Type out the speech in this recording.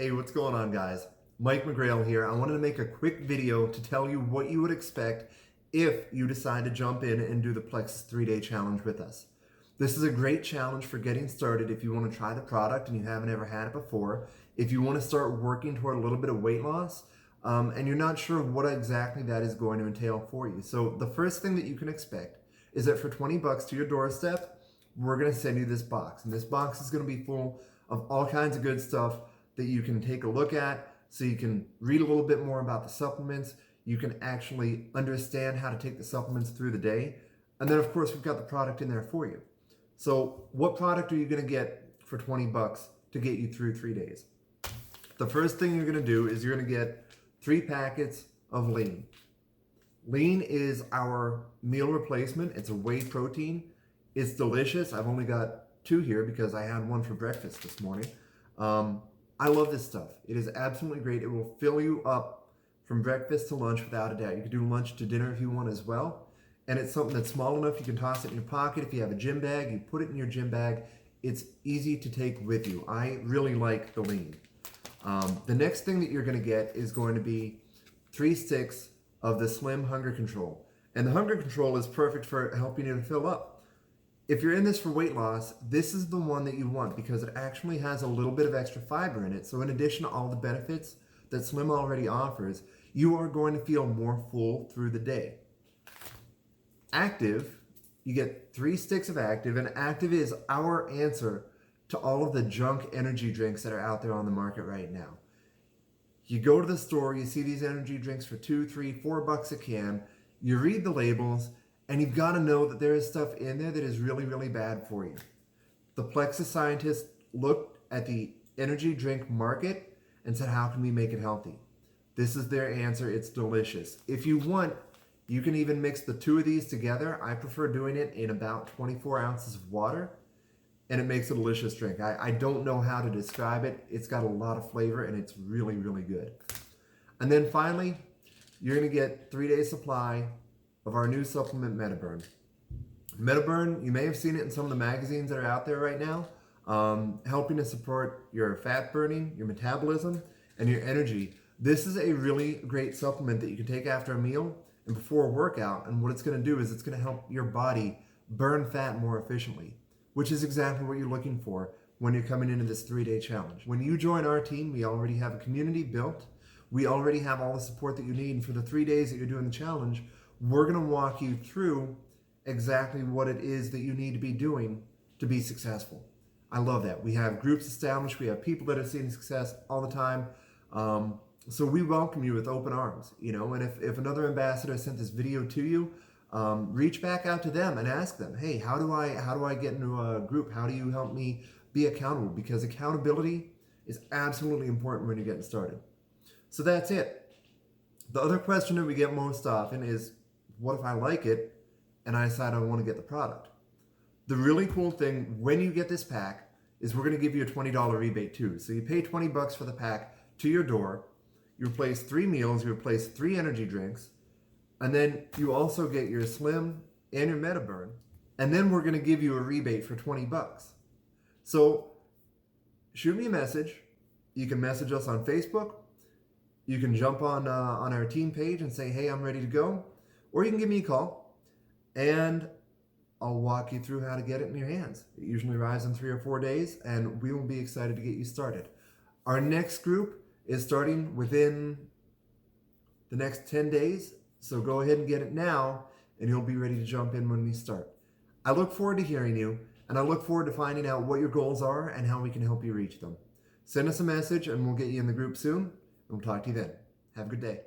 Hey, what's going on, guys? Mike McGrail here. I wanted to make a quick video to tell you what you would expect if you decide to jump in and do the Plexus 3-day challenge with us. This is a great challenge for getting started if you want to try the product and you haven't ever had it before, if you want to start working toward a little bit of weight loss, and you're not sure what exactly that is going to entail for you. So the first thing that you can expect is that for 20 bucks to your doorstep, we're going to send you this box. And this box is going to be full of all kinds of good stuff that you can take a look at, so you can read a little bit more about the supplements. You can actually understand how to take the supplements through the day. And then of course, we've got the product in there for you. So what product are you going to get for 20 bucks to get you through 3 days? The first thing you're going to do is you're going to get 3 packets of lean. Lean is our meal replacement. It's a whey protein. It's delicious. I've only got 2 here because I had one for breakfast this morning. I love this stuff. It is absolutely great. It will fill you up from breakfast to lunch without a doubt. You can do lunch to dinner if you want as well. And it's something that's small enough you can toss it in your pocket. If you have a gym bag, you put it in your gym bag. It's easy to take with you. I really like the lean. The next thing that you're going to get is going to be 3 sticks of the Slim Hunger Control. And the Hunger Control is perfect for helping you to fill up. If you're in this for weight loss, this is the one that you want because it actually has a little bit of extra fiber in it. So in addition to all the benefits that Slim already offers, you are going to feel more full through the day. Active, you get 3 sticks of Active, and Active is our answer to all of the junk energy drinks that are out there on the market right now. You go to the store, you see these energy drinks for $2, $3, $4 a can, you read the labels, and you've got to know that there is stuff in there that is really, really bad for you. The Plexus scientists looked at the energy drink market and said, how can we make it healthy? This is their answer. It's delicious. If you want, you can even mix the 2 of these together. I prefer doing it in about 24 ounces of water, and it makes a delicious drink. I don't know how to describe it. It's got a lot of flavor, and it's really, really good. And then finally, you're going to get 3 days supply of our new supplement, MetaBurn. MetaBurn, you may have seen it in some of the magazines that are out there right now, helping to support your fat burning, your metabolism, and your energy. This is a really great supplement that you can take after a meal and before a workout, and what it's going to do is it's going to help your body burn fat more efficiently, which is exactly what you're looking for when you're coming into this 3-day challenge. When you join our team, we already have a community built. We already have all the support that you need, and for the 3 days that you're doing the challenge, we're going to walk you through exactly what it is that you need to be doing to be successful. I love that. We have groups established. We have people that are seeing success all the time. So we welcome you with open arms, and if another ambassador sent this video to you, reach back out to them and ask them, hey, how do I get into a group? How do you help me be accountable? Because accountability is absolutely important when you're getting started. So that's it. The other question that we get most often is, what if I like it and I decide I want to get the product? The really cool thing when you get this pack is we're going to give you a $20 rebate too. So you pay 20 bucks for the pack to your door. You replace 3 meals, you replace 3 energy drinks, and then you also get your Slim and your MetaBurn. And then we're going to give you a rebate for 20 bucks. So shoot me a message. You can message us on Facebook. You can jump on our team page and say, hey, I'm ready to go. Or you can give me a call, and I'll walk you through how to get it in your hands. It usually arrives in 3 or 4 days, and we will be excited to get you started. Our next group is starting within the next 10 days, so go ahead and get it now, and you'll be ready to jump in when we start. I look forward to hearing you, and I look forward to finding out what your goals are and how we can help you reach them. Send us a message, and we'll get you in the group soon, and we'll talk to you then. Have a good day.